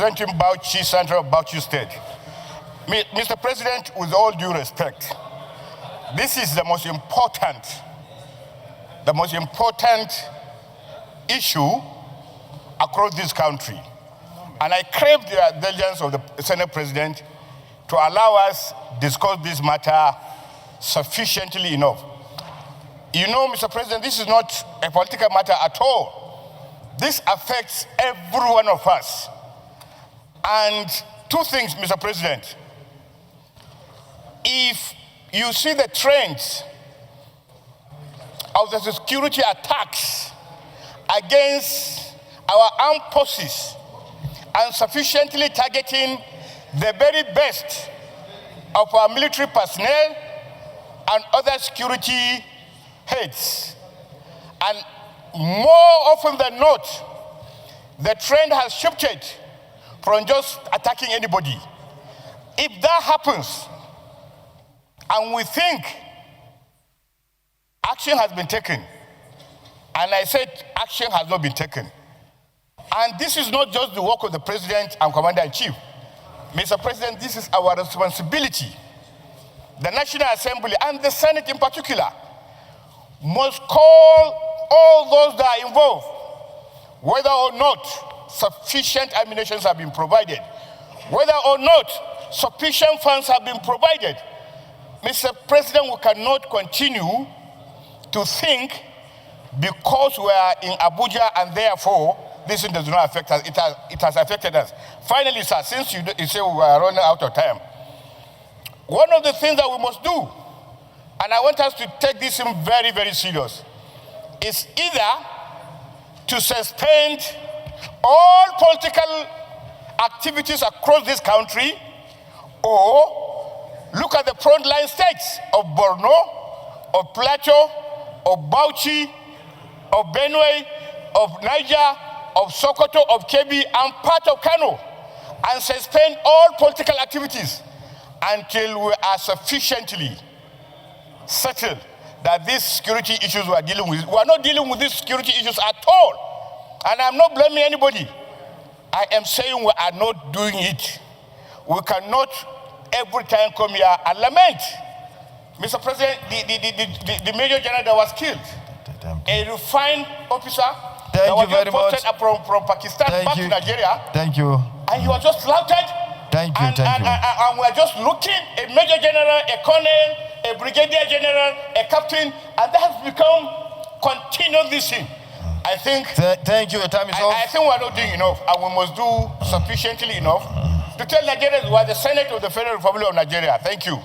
representing Bauchi Central, Bauchi State. Mr. President, with all due respect, this is the most important issue across this country. And I crave the indulgence of the Senate President to allow us discuss this matter sufficiently enough. You know, Mr. President, this is not a political matter at all. This affects every one of us. And two things, Mr. President. If you see the trends of the security attacks against our armed forces and sufficiently targeting the very best of our military personnel and other security heads. And more often than not, the trend has shifted from just attacking anybody. If that happens, and we think action has been taken, and I said action has not been taken, and this is not just the work of the President and Commander-in-Chief. Mr. President, this is our responsibility. The National Assembly and the Senate in particular must call all those that are involved, whether or not sufficient ammunition have been provided, whether or not sufficient funds have been provided. Mr. President, we cannot continue to think because we are in Abuja and therefore this thing does not affect us. It has affected us. Finally, sir, since you say we are running out of time, one of the things that we must do, and I want us to take this in very, very serious, is either to suspend all political activities across this country or look at the frontline states of Borno, of Plateau, of Bauchi, of Benue, of Niger, of Sokoto, of Kebbi, and part of Kano, and suspend all political activities until we are sufficiently settled that these security issues we are dealing with. We are not dealing with these security issues at all. And I'm not blaming anybody. I am saying we are not doing it. We cannot every time come here and lament. Mr. President, the Major General that was killed, a refined officer that was imported from Pakistan back to Nigeria. Thank you. And he was just slaughtered. Thank you, and we're just looking, a Major General, a Colonel, a Brigadier General, a Captain, and that has become continuous this thing. I think... Thank you, your time is off. I think we're not doing enough, and we must do sufficiently enough to tell Nigerians we are the Senate of the Federal Republic of Nigeria. Thank you.